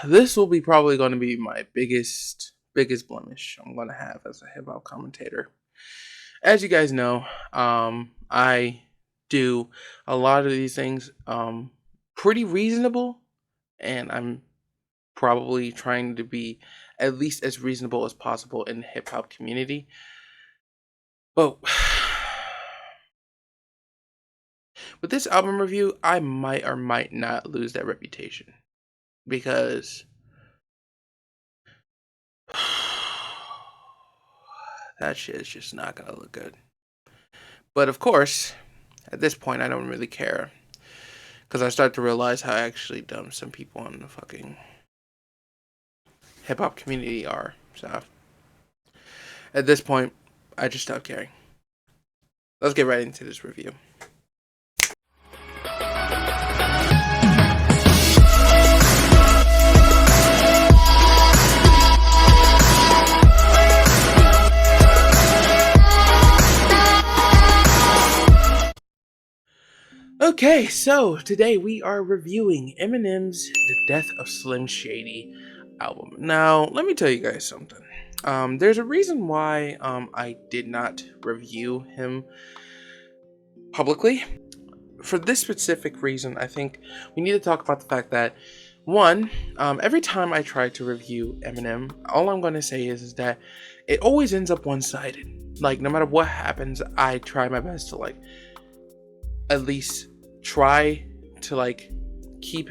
this will be probably going to be my biggest blemish I'm going to have as a hip hop commentator. As you guys know, I do a lot of these things pretty reasonable, and I'm probably trying to be at least as reasonable as possible in the hip hop community. But with this album review, I might or might not lose that reputation because that shit is just not gonna look good. But of course, at this point, I don't really care because I start to realize how actually dumb some people in the fucking hip hop community are. So at this point, I just stopped caring. Let's get right into this review. Okay, so today we are reviewing Eminem's The Death of Slim Shady album. Now, let me tell you guys something. There's a reason why I did not review him publicly. For this specific reason, I think we need to talk about the fact that, one, every time I try to review Eminem, all I'm going to say is that it always ends up one-sided. Like, no matter what happens, I try my best to, like, at least try to, like, keep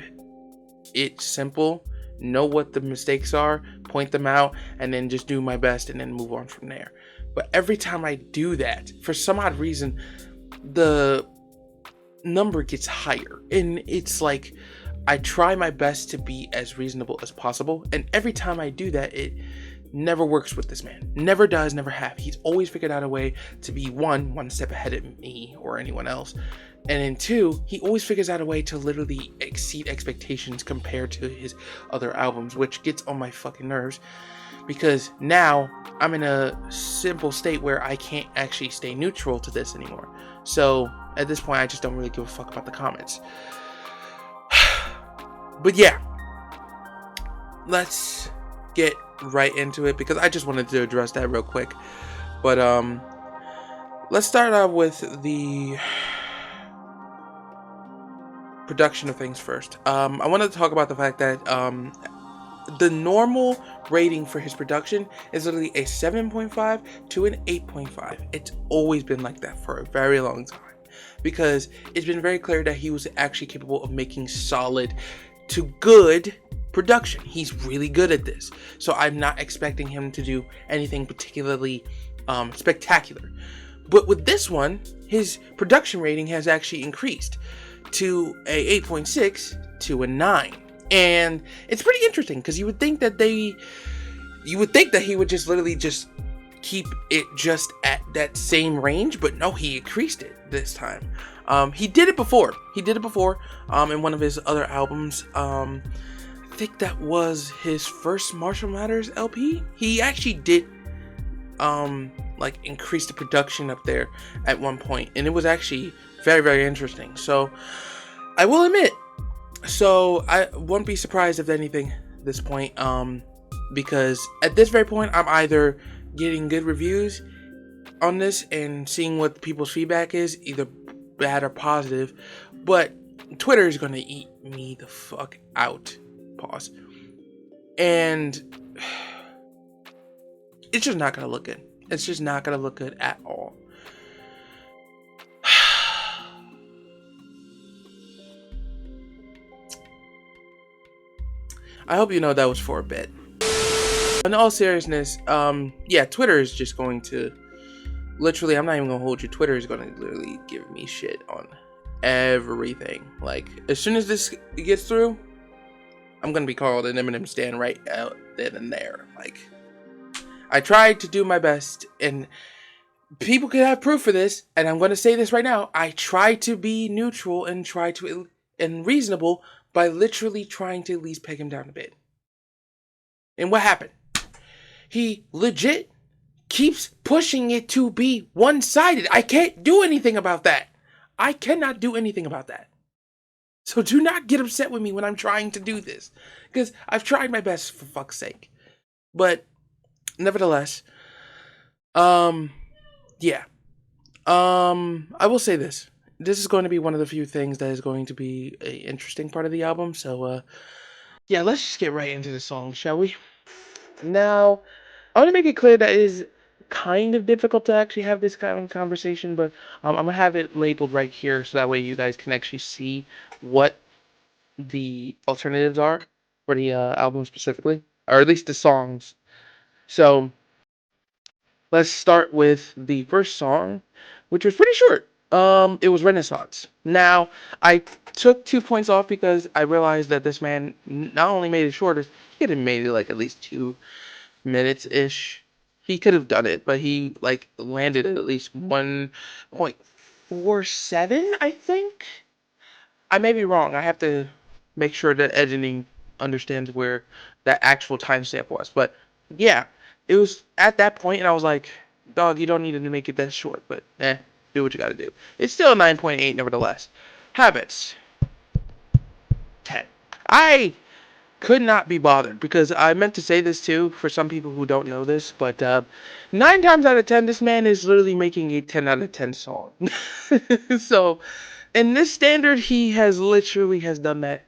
it simple, know what the mistakes are, point them out, and then just do my best and then move on from there. But every time I do that, for some odd reason, the number gets higher, and it's like I try my best to be as reasonable as possible, and every time I do that, it never works with this man. Never does, never have. He's always figured out a way to be one step ahead of me or anyone else, and then two, he always figures out a way to literally exceed expectations compared to his other albums, which gets on my fucking nerves, because now I'm in a simple state where I can't actually stay neutral to this anymore. So at this point, I just don't really give a fuck about the comments. But yeah, let's get right into it, because I just wanted to address that real quick. But let's start out with the production of things first. I wanted to talk about the fact that the normal rating for his production is literally a 7.5 to an 8.5. It's always been like that for a very long time, because it's been very clear that he was actually capable of making solid to good production. He's really good at this, so I'm not expecting him to do anything particularly spectacular. But with this one, his production rating has actually increased to a 8.6 to a 9. And it's pretty interesting, because you would think that he would just literally just keep it just at that same range, but no, he increased it this time. He did it before in one of his other albums. I think that was his first Marshall Mathers LP. He actually did like increase the production up there at one point, and it was actually very, very interesting. So I will admit, so I won't be surprised if anything at this point, because at this very point, I'm either getting good reviews on this and seeing what people's feedback is, either bad or positive, but Twitter is going to eat me the fuck out. Pause. And it's just not going to look good. It's just not going to look good at all. I hope you know that was for a bit. In all seriousness, yeah, Twitter is just going to literally, I'm not even gonna hold you, Twitter is gonna literally give me shit on everything. Like, as soon as this gets through, I'm gonna be called an Eminem stan right out then and there. Like, I tried to do my best, and people could have proof for this, and I'm gonna say this right now. I tried to be neutral and reasonable by literally trying to at least peg him down a bit. And what happened? He legit keeps pushing it to be one-sided. I can't do anything about that. I cannot do anything about that. So do not get upset with me when I'm trying to do this, because I've tried my best, for fuck's sake. But nevertheless, yeah. I will say this. This is going to be one of the few things that is going to be a interesting part of the album. So, yeah, let's just get right into the song, shall we? Now, I want to make it clear that it is kind of difficult to actually have this kind of conversation, but I'm gonna have it labeled right here so that way you guys can actually see what the alternatives are for the album specifically, or at least the songs. So let's start with the first song, which was pretty short. It was Renaissance. Now, I took 2 points off because I realized that this man not only made it shorter, he could have made it like at least 2 minutes ish. He could have done it, but he like landed at least 1.47, I think. I may be wrong. I have to make sure that editing understands where that actual timestamp was. But yeah, it was at that point, and I was like, dog, you don't need to make it that short, but do what you gotta do. It's still a 9.8 nevertheless. Habits, 10. I could not be bothered because I meant to say this too for some people who don't know this, but 9 times out of 10, this man is literally making a 10 out of 10 song. So, in this standard, he has literally has done that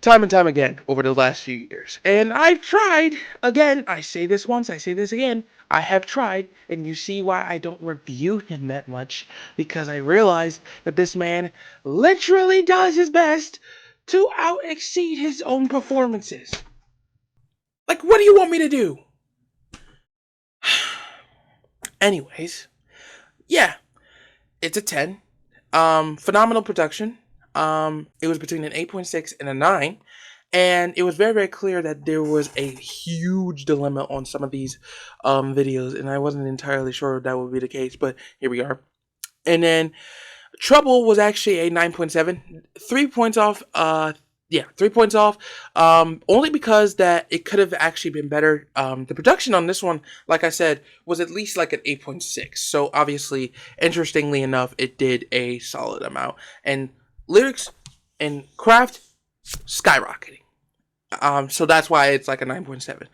time and time again over the last few years. And I've tried, again, I say this once, I say this again, I have tried, and you see why I don't review him that much, because I realize that this man literally does his best to out exceed his own performances. Like, what do you want me to do? Anyways, yeah, it's a 10. Phenomenal production. It was between an 8.6 and a 9. And it was very, very clear that there was a huge dilemma on some of these videos, and I wasn't entirely sure that would be the case, but here we are. And then Trouble was actually a 9.7, 3 points off. 3 points off. Only because that it could have actually been better. The production on this one, like I said, was at least like an 8.6. So obviously, interestingly enough, it did a solid amount. And lyrics and craft skyrocketing. So that's why it's like a 9.7.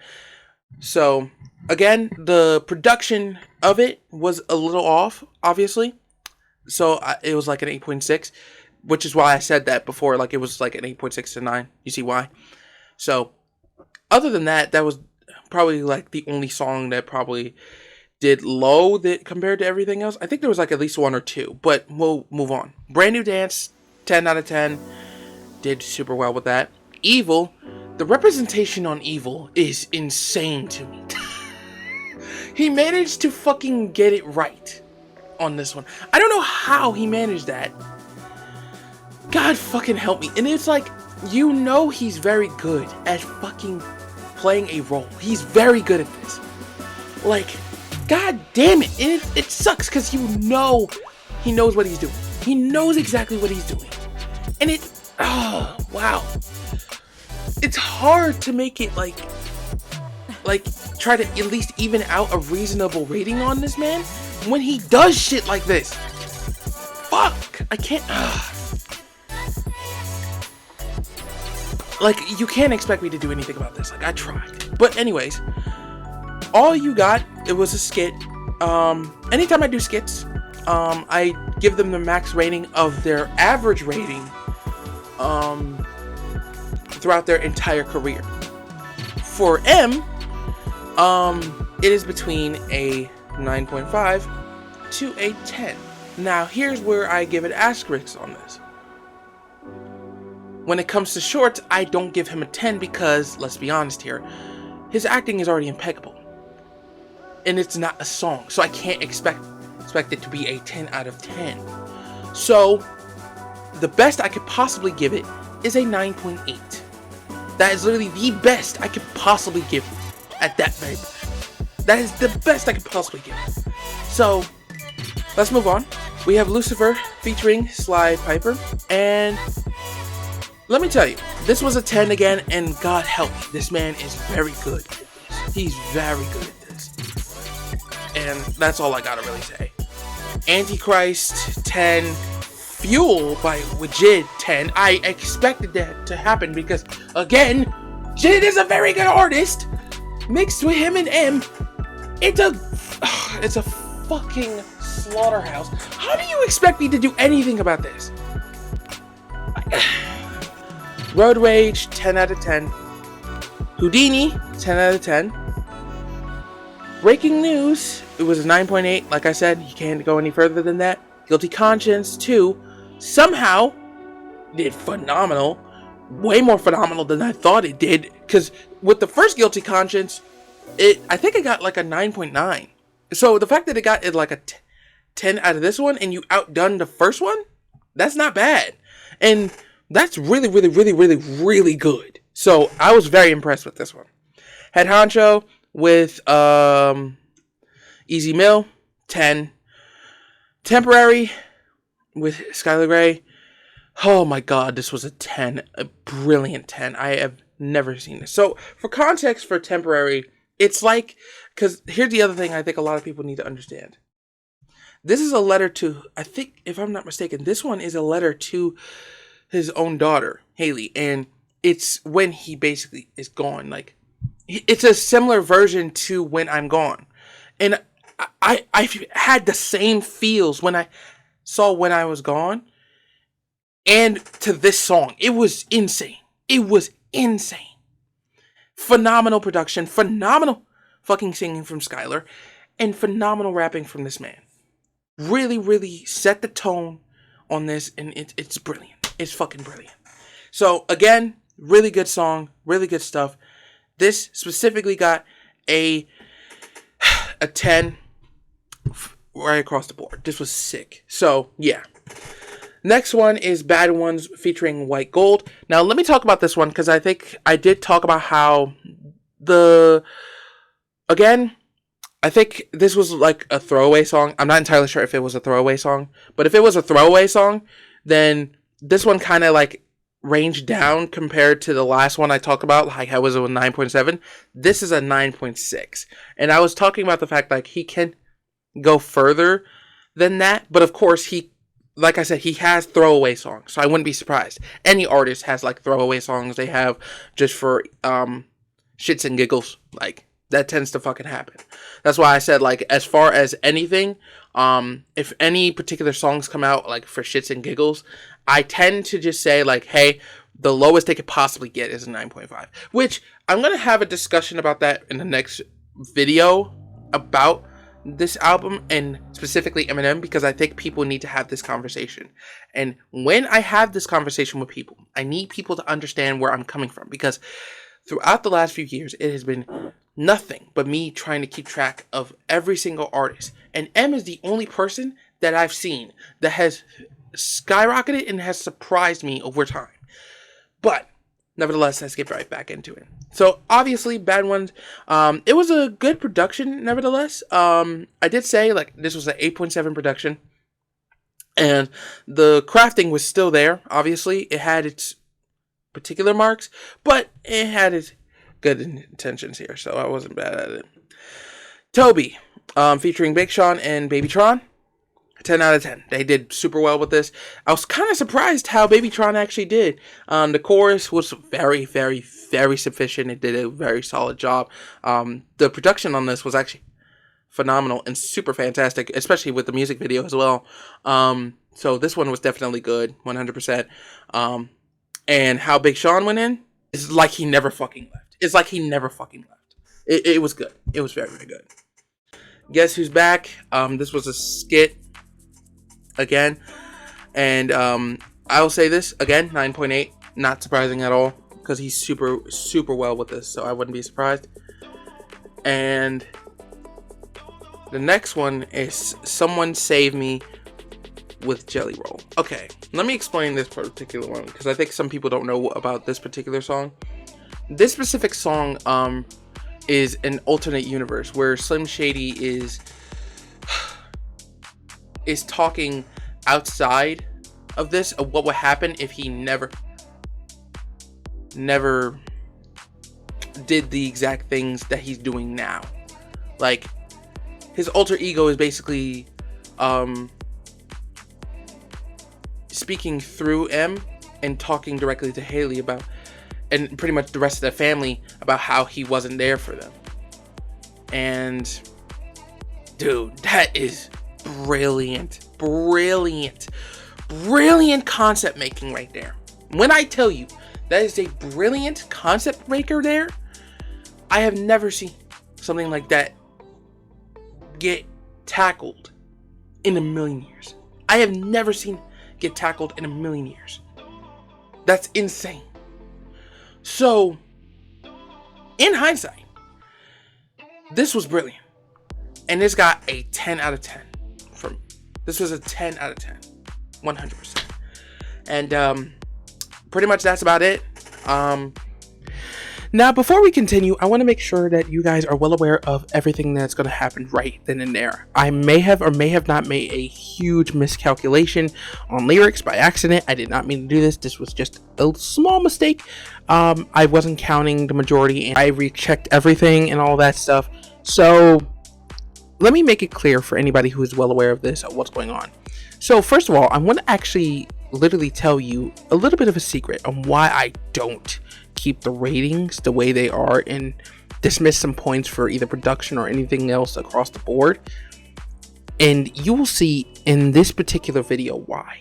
So again, the production of it was a little off, obviously. So it was like an 8.6, which is why I said that before. Like it was like an 8.6 to 9. You see why? So other than that, that was probably like the only song that probably did low that compared to everything else. I think there was like at least one or two, but we'll move on. Brand New Dance, 10 out of 10. Did super well with that. Evil, the representation on Evil is insane to me. He managed to fucking get it right on this one. I don't know how he managed that. God fucking help me. And it's like, you know he's very good at fucking playing a role. He's very good at this. Like, god damn it. And it sucks because you know he knows what he's doing. He knows exactly what he's doing. And oh, wow. It's hard to make it like try to at least even out a reasonable rating on this man when he does shit like this. Fuck, I can't. Like, you can't expect me to do anything about this. Like, I tried. But anyways, all you got, it was a skit. Anytime I do skits, I give them the max rating of their average rating throughout their entire career. For M, it is between a 9.5 to a 10. Now, here's where I give it asterisks on this. When it comes to shorts, I don't give him a 10 because, let's be honest here, his acting is already impeccable. And it's not a song, so I can't expect it to be a 10 out of 10. So, the best I could possibly give it is a 9.8. That is literally the best I could possibly give at that very point. That is the best I could possibly give. So, let's move on. We have Lucifer featuring Sly Piper, and let me tell you, this was a 10 again, and God help me, this man is very good at this. He's very good at this. And that's all I gotta really say. Antichrist, 10. Fuel by Wajid 10. I expected that to happen because, again, Jid is a very good artist. Mixed with him and M, it's a fucking slaughterhouse. How do you expect me to do anything about this? Road Rage, 10 out of 10. Houdini, 10 out of 10. Breaking News, it was a 9.8. Like I said, you can't go any further than that. Guilty Conscience 2 somehow did phenomenal. Way more phenomenal than I thought it did. Because with the first Guilty Conscience, I think it got like a 9.9. So the fact that it got like a 10 out of this one and you outdone the first one, that's not bad. And that's really, really, really, really, really good. So I was very impressed with this one. Head Honcho with Easy Mill, 10. Temporary with Skylar Grey. Oh my god, this was a 10. A brilliant 10. I have never seen this. So for context for Temporary, it's like, because here's the other thing I think a lot of people need to understand. This is a letter to, I think, if I'm not mistaken, this one is a letter to his own daughter, Haley. And it's when he basically is gone. Like, it's a similar version to When I'm Gone. And I had the same feels when I saw When I Was Gone and to this song. It was insane. It was insane. Phenomenal production, phenomenal fucking singing from Skylar, and phenomenal rapping from this man. Really, really set the tone on this, and it's brilliant. It's fucking brilliant. So again, really good song, really good stuff. This specifically got a 10 right across the board. This was sick. So yeah. Next one is Bad Ones featuring White Gold. Now let me talk about this one because I think I did talk about how I think this was like a throwaway song. I'm not entirely sure if it was a throwaway song, but if it was a throwaway song, then this one kind of like ranged down compared to the last one I talked about, like how it was a 9.7. This is a 9.6. And I was talking about the fact like he can go further than that, but of course like I said, he has throwaway songs, so I wouldn't be surprised. Any artist has like throwaway songs they have just for shits and giggles. Like, that tends to fucking happen. That's why I said, like, as far as anything, if any particular songs come out like for shits and giggles, I tend to just say like, hey, the lowest they could possibly get is a 9.5. Which I'm gonna have a discussion about that in the next video about this album and specifically Eminem, because I think people need to have this conversation. And when I have this conversation with people, I need people to understand where I'm coming from, because throughout the last few years, it has been nothing but me trying to keep track of every single artist. And M is the only person that I've seen that has skyrocketed and has surprised me over time. But nevertheless, let's get right back into it. So obviously, Bad Ones, it was a good production. Nevertheless, I did say like this was an 8.7 production, and the crafting was still there. Obviously, it had its particular marks, but it had its good intentions here, so I wasn't bad at it. Toby, featuring Big Sean and Babytron, 10 out of 10. They did super well with this. I was kind of surprised how Babytron actually did. The chorus was very, very, very sufficient. It did a very solid job. The production on this was actually phenomenal and super fantastic, especially with the music video as well. So this one was definitely good, 100%. And how Big Sean went in is like he never fucking left. It's like he never fucking left. It was good. It was very, very good. Guess Who's Back? This was a skit again, and I will say this again, 9.8. Not surprising at all because he's super, super well with this, so I wouldn't be surprised. And the next one is Someone Save Me with Jelly Roll. Okay, let me explain this particular one because I think some people don't know about this particular song. This specific song is an alternate universe where Slim Shady is talking outside of this, of what would happen if he never did the exact things that he's doing now. Like, his alter ego is basically speaking through M and talking directly to Haley about, and pretty much the rest of the family about how he wasn't there for them. And dude, that is brilliant, brilliant, brilliant concept making right there. When I tell you that is a brilliant concept maker there, I have never seen something like that get tackled in a million years. I have never seen get tackled in a million years. That's insane. So, in hindsight, this was brilliant. And this got a 10 out of 10 from me. This was a 10 out of 10. 100%. And pretty much that's about it. Now, before we continue, I want to make sure that you guys are well aware of everything that's going to happen right then and there. I may have or may have not made a huge miscalculation on lyrics by accident. I did not mean to do this. This was just a small mistake. I wasn't counting the majority, and I rechecked everything and all that stuff. So let me make it clear for anybody who is well aware of this, of what's going on. So first of all, I want to actually literally tell you a little bit of a secret on why I don't keep the ratings the way they are and dismiss some points for either production or anything else across the board. And you will see in this particular video why.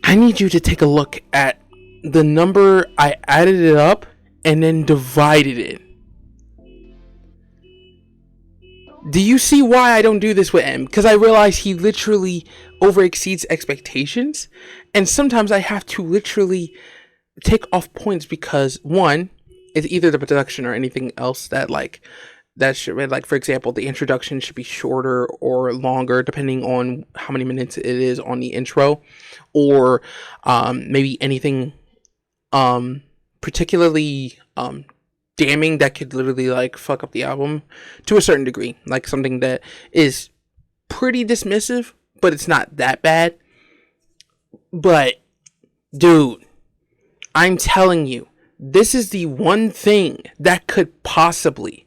I need you to take a look at the number. I added it up and then divided it. Do you see why I don't do this with M? Because I realize he literally overexceeds expectations, and sometimes I have to literally take off points because one, it's either the production or anything else that should, like, for example, the introduction should be shorter or longer depending on how many minutes it is on the intro, or maybe anything particularly damning that could literally like fuck up the album to a certain degree, like something that is pretty dismissive but it's not that bad. But dude, I'm telling you, this is the one thing that could possibly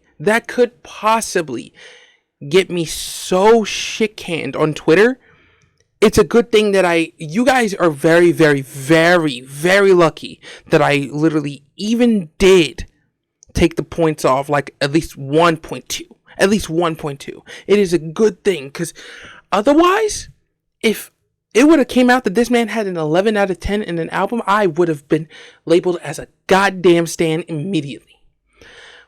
get me so shit-canned on Twitter. It's a good thing that you guys are very, very, very, very lucky that I literally even did take the points off, like at least 1.2. At least 1.2. It is a good thing, because otherwise, if it would have came out that this man had an 11 out of 10 in an album, I would have been labeled as a goddamn stan immediately.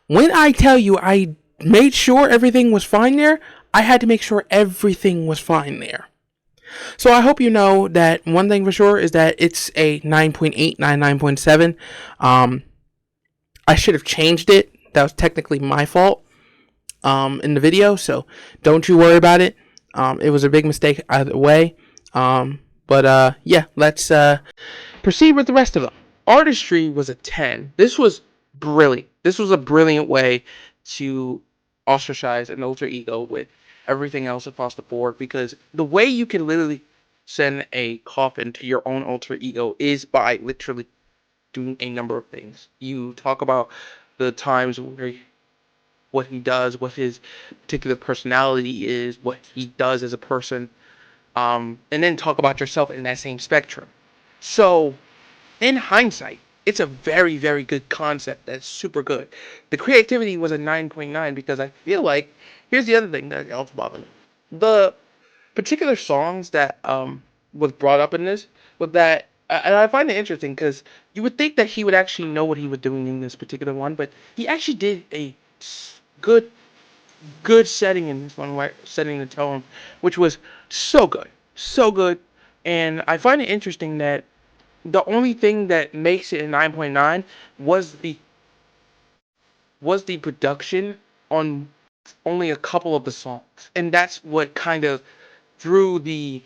When I tell you I made sure everything was fine there, I had to make sure everything was fine there. So I hope you know that one thing for sure is that it's a 9.8, 9.7. I should have changed it. That was technically my fault in the video, so don't you worry about it. It was a big mistake either way. But yeah, let's proceed with the rest of them. Artistry was a 10. This was brilliant. This was a brilliant way to ostracize an alter ego with everything else across the board, because the way you can literally send a coffin to your own alter ego is by literally doing a number of things. You talk about the times where what he does, what his particular personality is, what he does as a person, and then talk about yourself in that same spectrum. So, in hindsight, it's a very, very good concept. That's super good. The creativity was a 9.9 because I feel like, here's the other thing that else bothered me. The particular songs that was brought up in this was that, and I find it interesting because you would think that he would actually know what he was doing in this particular one, but he actually did a good setting in this one, right? Setting the tone, which was so good. And I find it interesting that the only thing that makes it a 9.9 was the production on only a couple of the songs, and that's what kind of drew the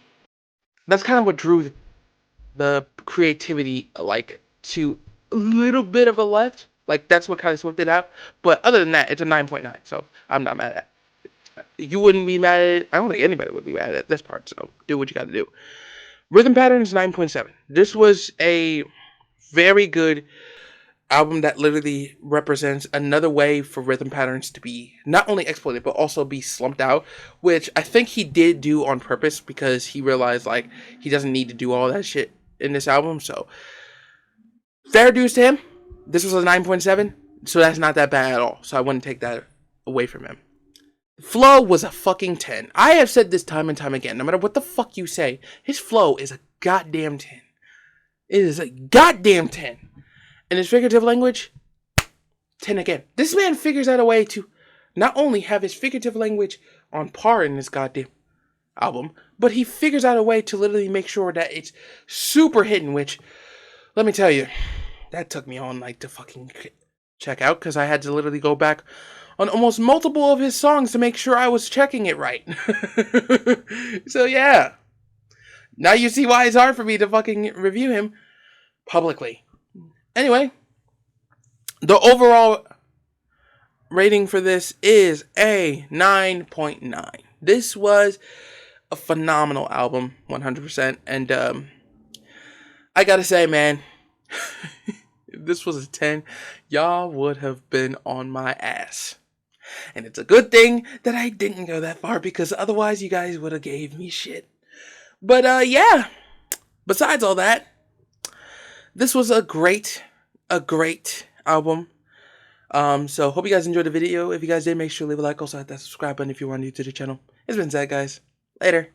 creativity, like, to a little bit of a left. Like, that's what kind of swept it out. But other than that, it's a 9.9, so I'm not mad at it. You wouldn't be mad at it. I don't think anybody would be mad at this part, so do what you gotta do. Rhythm pattern is 9.7. This was a very good album that literally represents another way for rhythm patterns to be not only exploited but also be slumped out, which I think he did do on purpose because he realized like he doesn't need to do all that shit in this album. So fair dues to him. This was a 9.7, so that's not that bad at all. So I wouldn't take that away from him. Flow was a fucking 10. I have said this time and time again. No matter what the fuck you say, his flow is a goddamn 10. It is a goddamn 10. And his figurative language, 10 again. This man figures out a way to not only have his figurative language on par in this goddamn album, but he figures out a way to literally make sure that it's super hidden, which, let me tell you, that took me all night to fucking check out because I had to literally go back on almost multiple of his songs to make sure I was checking it right. So yeah. Now you see why it's hard for me to fucking review him publicly. Anyway, the overall rating for this is a 9.9. This was a phenomenal album, 100%. And I gotta say, man, if this was a 10, y'all would have been on my ass. And it's a good thing that I didn't go that far because otherwise you guys would have gave me shit. But yeah, besides all that, this was a great album. So hope you guys enjoyed the video. If you guys did, make sure to leave a like. Also hit that subscribe button if you are new to the channel. It's been Zach, guys. Later.